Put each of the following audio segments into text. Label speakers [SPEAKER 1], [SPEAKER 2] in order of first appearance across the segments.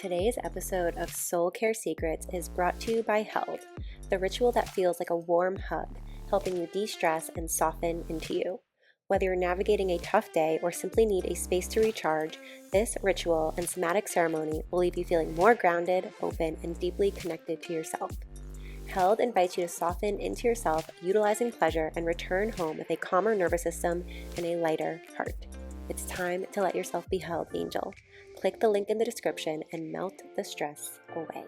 [SPEAKER 1] Today's episode of Soul Care Secrets is brought to you by Held, the ritual that feels like a warm hug, helping you de-stress and soften into you. Whether you're navigating a tough day or simply need a space to recharge, this ritual and somatic ceremony will leave you feeling more grounded, open, and deeply connected to yourself. Held invites you to soften into yourself, utilizing pleasure, and return home with a calmer nervous system and a lighter heart. It's time to let yourself be held, angel. Click the link in the description and melt the stress away.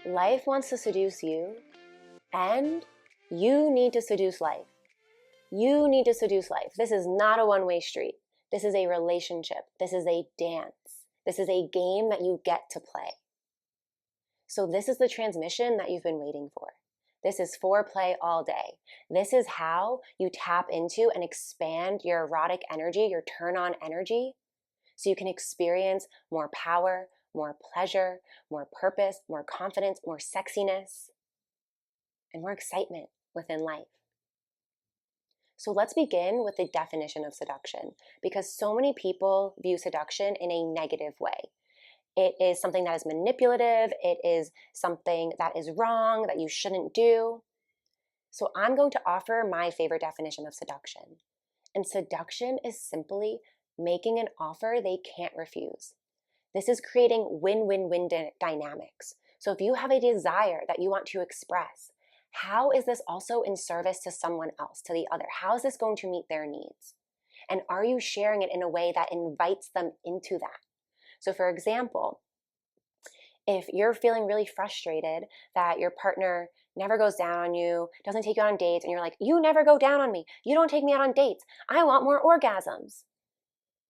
[SPEAKER 1] Life wants to seduce you, and you need to seduce life. You need to seduce life. This is not a one-way street. This is a relationship. This is a dance. This is a game that you get to play. So this is the transmission that you've been waiting for. This is foreplay all day. This is how you tap into and expand your erotic energy, your turn-on energy, so you can experience more power, more pleasure, more purpose, more confidence, more sexiness, and more excitement within life. So let's begin with the definition of seduction, because so many people view seduction in a negative way. It is something that is manipulative. It is something that is wrong, that you shouldn't do. So I'm going to offer my favorite definition of seduction. And seduction is simply making an offer they can't refuse. This is creating win-win-win dynamics. So if you have a desire that you want to express, how is this also in service to someone else, to the other? How is this going to meet their needs? And are you sharing it in a way that invites them into that? So for example, if you're feeling really frustrated that your partner never goes down on you, doesn't take you on dates, and you're like, you never go down on me, you don't take me out on dates, I want more orgasms.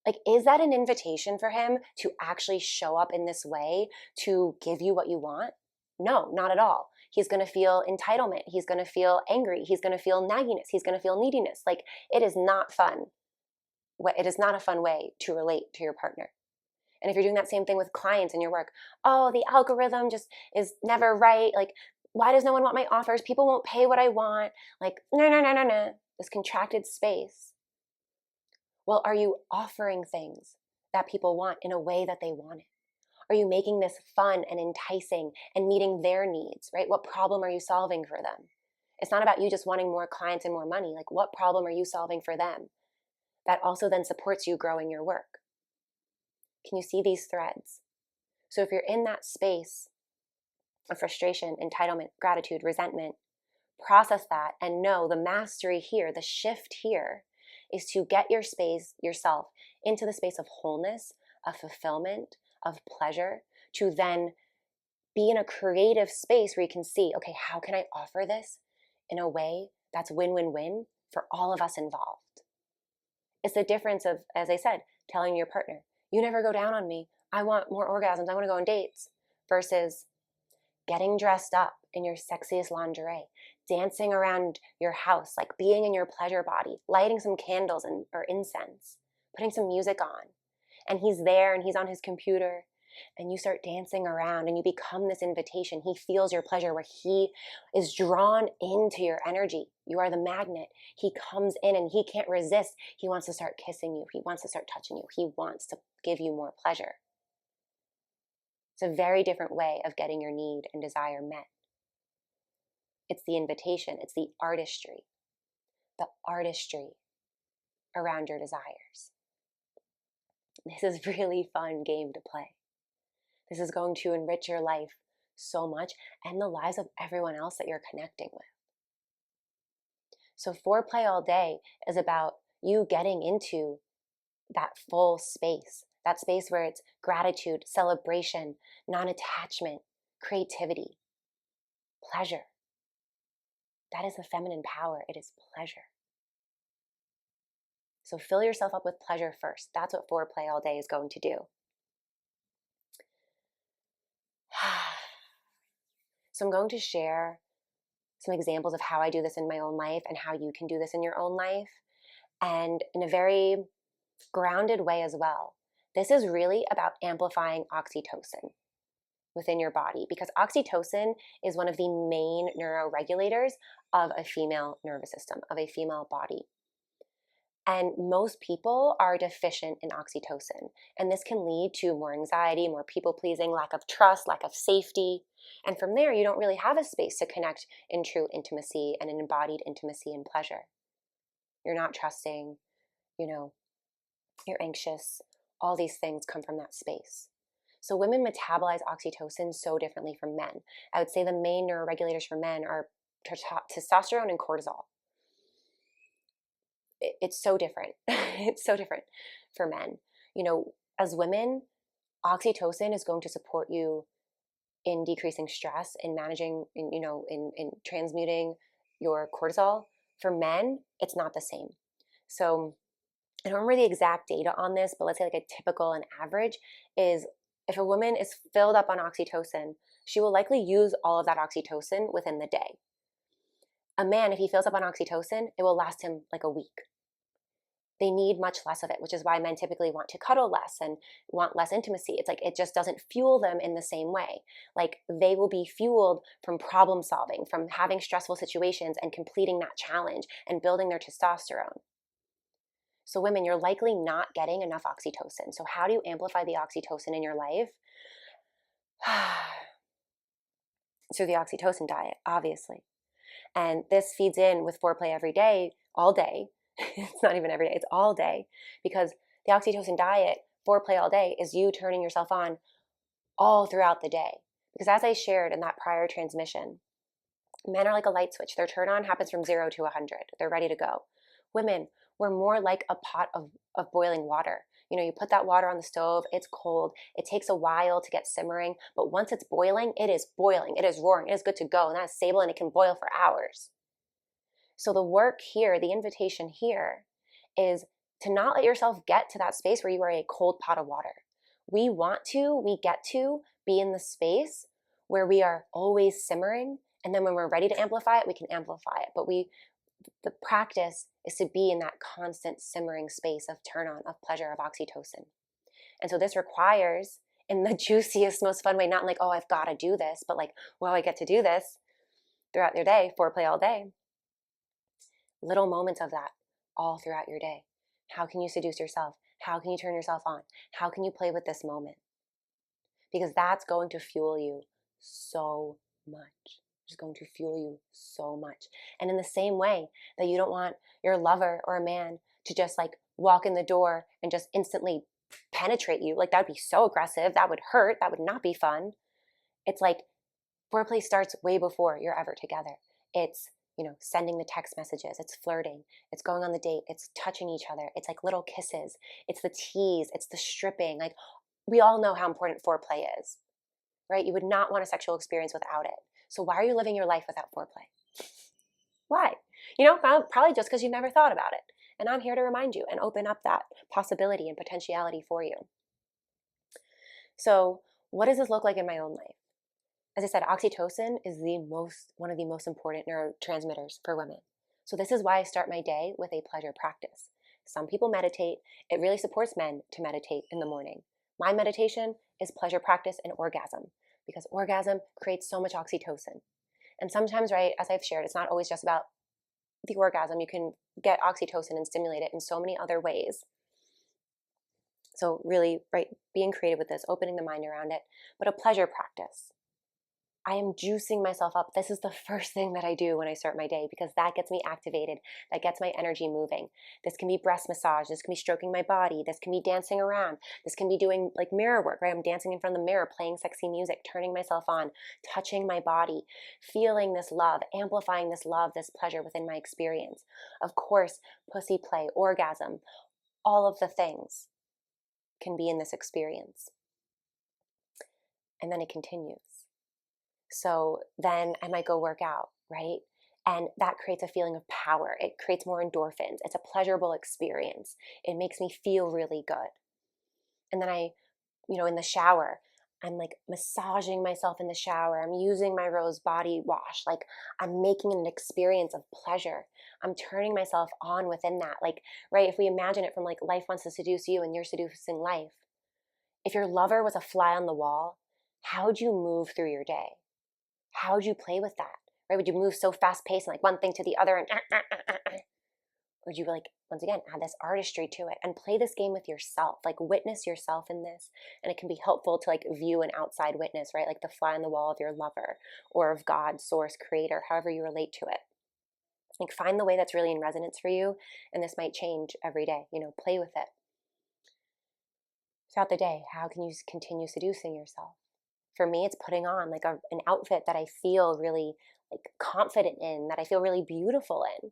[SPEAKER 1] Like, is that an invitation for him to actually show up in this way to give you what you want? No, not at all. He's going to feel entitlement. He's going to feel angry. He's going to feel nagginess. He's going to feel neediness. Like, it is not fun. It is not a fun way to relate to your partner. And if you're doing that same thing with clients in your work, oh, the algorithm just is never right. Like, why does no one want my offers? People won't pay what I want. Like, no. This contracted space. Well, are you offering things that people want in a way that they want it? Are you making this fun and enticing and meeting their needs, right? What problem are you solving for them? It's not about you just wanting more clients and more money. Like, what problem are you solving for them that also then supports you growing your work? Can you see these threads? So if you're in that space of frustration, entitlement, gratitude, resentment, process that and know the mastery here, the shift here is to get yourself into the space of wholeness, of fulfillment, of pleasure, to then be in a creative space where you can see, okay, how can I offer this in a way that's win-win-win for all of us involved? It's the difference of, as I said, telling your partner, you never go down on me, I want more orgasms, I want to go on dates, versus getting dressed up in your sexiest lingerie, dancing around your house, like being in your pleasure body, lighting some candles or incense, putting some music on. And he's there and he's on his computer and you start dancing around and you become this invitation. He feels your pleasure where he is drawn into your energy. You are the magnet. He comes in and he can't resist. He wants to start kissing you. He wants to start touching you. He wants to give you more pleasure. It's a very different way of getting your need and desire met. It's the invitation. It's the artistry around your desires. This is a really fun game to play. This is going to enrich your life so much and the lives of everyone else that you're connecting with. So foreplay all day is about you getting into that full space, that space where it's gratitude, celebration, non-attachment, creativity, pleasure. That is the feminine power. It is pleasure. So fill yourself up with pleasure first. That's what foreplay all day is going to do. So I'm going to share some examples of how I do this in my own life and how you can do this in your own life, and in a very grounded way as well. This is really about amplifying oxytocin within your body, because oxytocin is one of the main neuroregulators of a female nervous system, of a female body. And most people are deficient in oxytocin. And this can lead to more anxiety, more people pleasing, lack of trust, lack of safety. And from there, you don't really have a space to connect in true intimacy and an embodied intimacy and pleasure. You're not trusting, you're anxious. All these things come from that space. So women metabolize oxytocin so differently from men. I would say the main neuroregulators for men are testosterone and cortisol. It's so different. It's so different for men. As women, oxytocin is going to support you in decreasing stress, in managing, in transmuting your cortisol. For men, it's not the same. So I don't remember the exact data on this, but let's say like a typical and average is if a woman is filled up on oxytocin, she will likely use all of that oxytocin within the day. A man, if he fills up on oxytocin, it will last him like a week. They need much less of it, which is why men typically want to cuddle less and want less intimacy. It's like it just doesn't fuel them in the same way. Like they will be fueled from problem solving, from having stressful situations and completing that challenge and building their testosterone. So women, you're likely not getting enough oxytocin. So how do you amplify the oxytocin in your life? Through the oxytocin diet, obviously. And this feeds in with foreplay every day, all day. It's not even every day, it's all day. Because the oxytocin diet, foreplay all day, is you turning yourself on all throughout the day. Because as I shared in that prior transmission, men are like a light switch. Their turn on happens from 0 to 100. They're ready to go. Women, we're more like a pot of boiling water. You put that water on the stove, it's cold, it takes a while to get simmering, but once it's boiling, it is roaring, it is good to go, and that's stable, and it can boil for hours. So the work here, the invitation here, is to not let yourself get to that space where you are a cold pot of water. We get to be in the space where we are always simmering, and then when we're ready to amplify it, we can amplify it. But the practice is to be in that constant simmering space of turn on, of pleasure, of oxytocin. And so this requires, in the juiciest, most fun way, not like, oh, I've got to do this, but like, well, I get to do this throughout your day, foreplay all day. Little moments of that all throughout your day. How can you seduce yourself? How can you turn yourself on? How can you play with this moment? Because that's going to fuel you so much. It's going to fuel you so much. And in the same way that you don't want your lover or a man to just like walk in the door and just instantly penetrate you, like that would be so aggressive, that would hurt, that would not be fun. It's like foreplay starts way before you're ever together. It's sending the text messages, it's flirting, it's going on the date, it's touching each other, it's like little kisses, it's the tease, it's the stripping. Like we all know how important foreplay is, right? You would not want a sexual experience without it. So why are you living your life without foreplay? Why? Probably just because you've never thought about it. And I'm here to remind you and open up that possibility and potentiality for you. So what does this look like in my own life? As I said, oxytocin is one of the most important neurotransmitters for women. So this is why I start my day with a pleasure practice. Some people meditate. It really supports men to meditate in the morning. My meditation is pleasure practice and orgasm, because orgasm creates so much oxytocin. And sometimes, right, as I've shared, it's not always just about the orgasm. You can get oxytocin and stimulate it in so many other ways. So really, right, being creative with this, opening the mind around it, but a pleasure practice. I am juicing myself up. This is the first thing that I do when I start my day, because that gets me activated. That gets my energy moving. This can be breast massage. This can be stroking my body. This can be dancing around. This can be doing like mirror work, right? I'm dancing in front of the mirror, playing sexy music, turning myself on, touching my body, feeling this love, amplifying this love, this pleasure within my experience. Of course, pussy play, orgasm, all of the things can be in this experience. And then it continues. So then I might go work out, right? And that creates a feeling of power. It creates more endorphins. It's a pleasurable experience. It makes me feel really good. And then in the shower, I'm like massaging myself in the shower. I'm using my rose body wash. Like I'm making an experience of pleasure. I'm turning myself on within that. Like, right, if we imagine it from like life wants to seduce you and you're seducing life. If your lover was a fly on the wall, how'd you move through your day? How would you play with that? Right? Would you move so fast paced and like one thing to the other and Or do you like, once again, add this artistry to it and play this game with yourself, like witness yourself in this. And it can be helpful to like view an outside witness, right? Like the fly on the wall of your lover or of God, source, creator, however you relate to it. Like find the way that's really in resonance for you. And this might change every day, play with it. Throughout the day, how can you continue seducing yourself? For me, it's putting on like an outfit that I feel really like confident in, that I feel really beautiful in.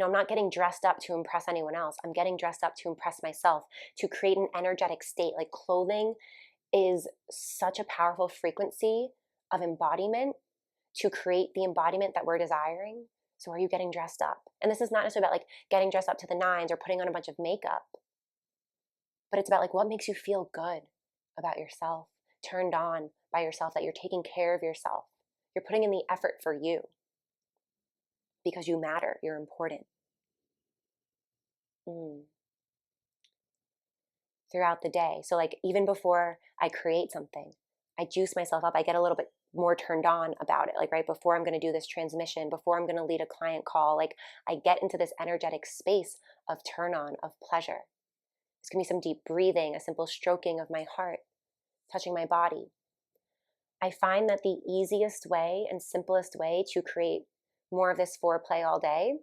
[SPEAKER 1] I'm not getting dressed up to impress anyone else. I'm getting dressed up to impress myself, to create an energetic state. Like clothing is such a powerful frequency of embodiment to create the embodiment that we're desiring. So are you getting dressed up? And this is not necessarily about like getting dressed up to the nines or putting on a bunch of makeup, but it's about like what makes you feel good about yourself, turned on by yourself, that you're taking care of yourself. You're putting in the effort for you because you matter. You're important. Throughout the day. So like even before I create something, I juice myself up. I get a little bit more turned on about it. Like right before I'm going to do this transmission, before I'm going to lead a client call, like I get into this energetic space of turn on, of pleasure. It's going to be some deep breathing, a simple stroking of my heart, touching my body. I find that the easiest way and simplest way to create more of this foreplay all day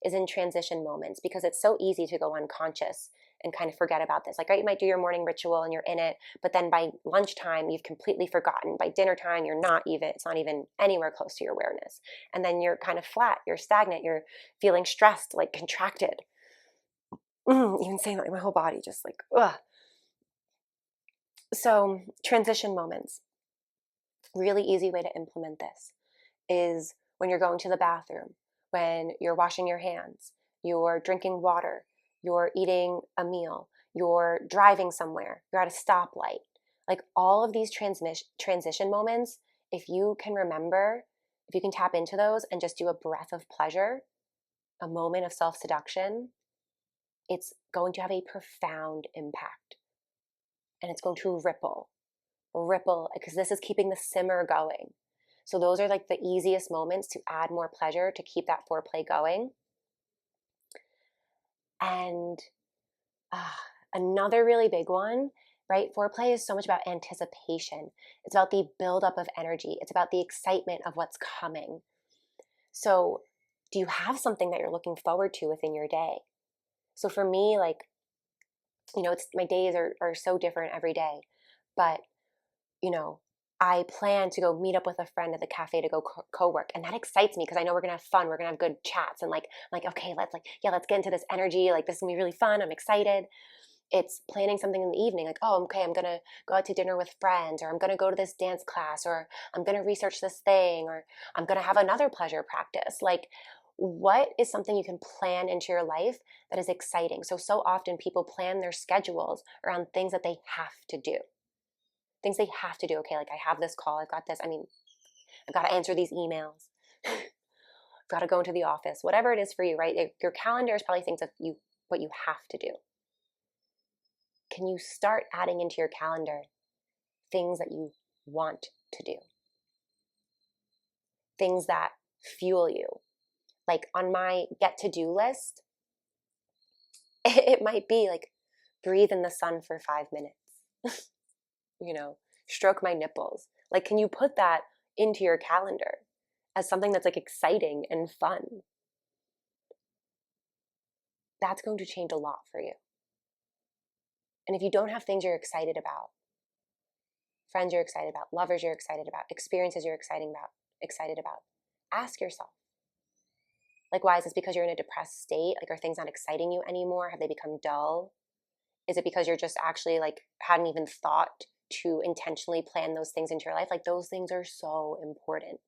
[SPEAKER 1] is in transition moments, because it's so easy to go unconscious and kind of forget about this. Like, right, you might do your morning ritual and you're in it, but then by lunchtime, you've completely forgotten. By dinner time, it's not even anywhere close to your awareness. And then you're kind of flat, you're stagnant, you're feeling stressed, like contracted. Even saying that, like my whole body just like, ugh. So transition moments, really easy way to implement this is when you're going to the bathroom, when you're washing your hands, you're drinking water, you're eating a meal, you're driving somewhere, you're at a stoplight. Like all of these transition moments, if you can remember, if you can tap into those and just do a breath of pleasure, a moment of self-seduction, it's going to have a profound impact. And it's going to ripple, because this is keeping the simmer going. So those are like the easiest moments to add more pleasure, to keep that foreplay going. And another really big one, right? Foreplay is so much about anticipation. It's about the buildup of energy. It's about the excitement of what's coming. So do you have something that you're looking forward to within your day? So for me, like, my days are so different every day, but I plan to go meet up with a friend at the cafe to go co-work. And that excites me because I know we're going to have fun. We're going to have good chats. And like, okay, let's get into this energy. Like, this is going to be really fun. I'm excited. It's planning something in the evening. Like, oh, okay, I'm going to go out to dinner with friends, or I'm going to go to this dance class, or I'm going to research this thing, or I'm going to have another pleasure practice. Like, what is something you can plan into your life that is exciting? So often people plan their schedules around things that they have to do. Things they have to do. Okay, like I have this call, I've got this. I've got to answer these emails. I've got to go into the office. Whatever it is for you, right? Your calendar is probably things that what you have to do. Can you start adding into your calendar things that you want to do? Things that fuel you. Like on my get to do list, it might be like breathe in the sun for 5 minutes. Stroke my nipples. Like, can you put that into your calendar as something that's like exciting and fun? That's going to change a lot for you. And if you don't have things you're excited about, friends you're excited about, lovers you're excited about, experiences you're excited about, ask yourself. Like, why is this? Because you're in a depressed state? Like, are things not exciting you anymore? Have they become dull? Is it because you're just actually like hadn't even thought to intentionally plan those things into your life? Like, those things are so important.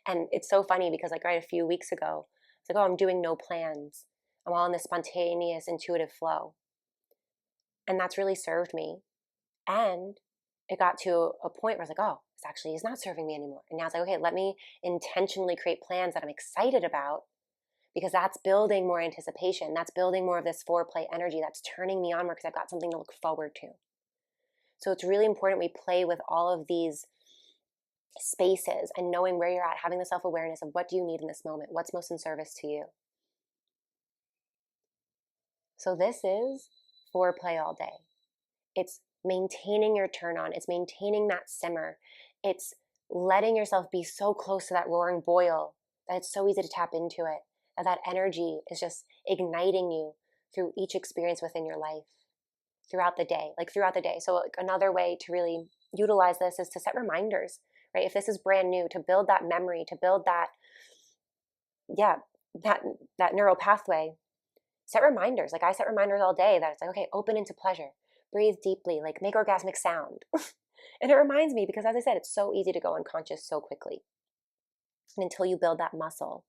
[SPEAKER 1] And it's so funny because like right a few weeks ago, it's like, oh, I'm doing no plans. I'm all in this spontaneous, intuitive flow. And that's really served me. And it got to a point where I was like, oh, this actually is not serving me anymore. And now it's like, okay, let me intentionally create plans that I'm excited about, because that's building more anticipation. That's building more of this foreplay energy. That's turning me on more because I've got something to look forward to. So it's really important we play with all of these spaces and knowing where you're at, having the self-awareness of what do you need in this moment? What's most in service to you? So this is foreplay all day. It's maintaining your turn on. It's maintaining that simmer. It's letting yourself be so close to that roaring boil that it's so easy to tap into it. That energy is just igniting you through each experience within your life throughout the day. So like another way to really utilize this is to set reminders, right? If this is brand new, to build that memory, to build that neural pathway. Set reminders. Like I set reminders all day that it's like, okay, open into pleasure, breathe deeply, like make orgasmic sound. And it reminds me because, as I said, it's so easy to go unconscious so quickly. And until you build that muscle,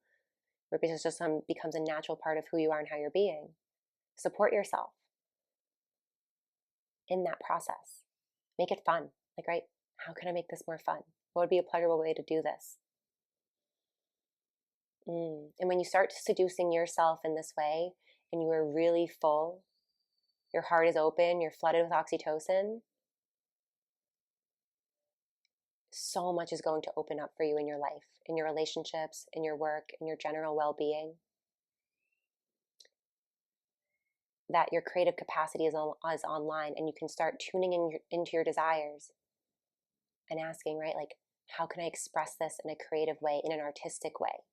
[SPEAKER 1] where it just becomes a natural part of who you are and how you're being, support yourself in that process. Make it fun. Like, right, how can I make this more fun? What would be a pleasurable way to do this? And when you start seducing yourself in this way, and you are really full, your heart is open, you're flooded with oxytocin, so much is going to open up for you in your life, in your relationships, in your work, in your general well-being. That your creative capacity is online, and you can start tuning into your desires and asking, right, like, how can I express this in a creative way, in an artistic way?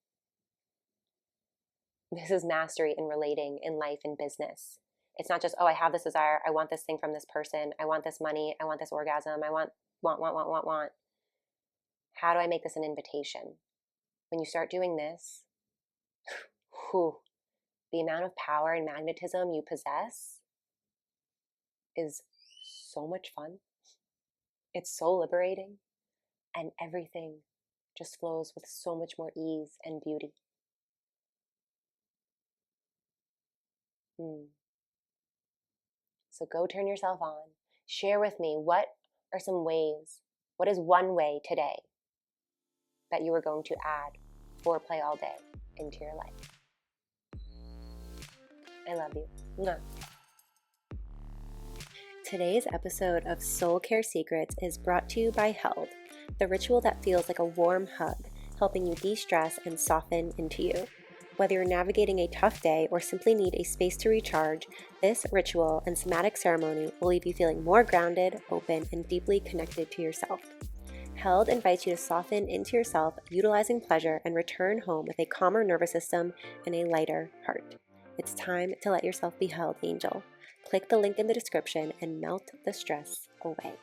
[SPEAKER 1] This is mastery in relating in life and business. It's not just, oh, I have this desire, I want this thing from this person, I want this money, I want this orgasm, I want. How do I make this an invitation? When you start doing this, the amount of power and magnetism you possess is so much fun. It's so liberating, and everything just flows with so much more ease and beauty. So go turn yourself on. Share with me, what are some ways, what is one way today that you are going to add foreplay all day into your life? I love you. Mwah. Today's episode of Soul Care Secrets is brought to you by Held, the ritual that feels like a warm hug, helping you de-stress and soften into you. Whether you're navigating a tough day or simply need a space to recharge, this ritual and somatic ceremony will leave you feeling more grounded, open, and deeply connected to yourself. Held invites you to soften into yourself, utilizing pleasure, and return home with a calmer nervous system and a lighter heart. It's time to let yourself be held, angel. Click the link in the description and melt the stress away.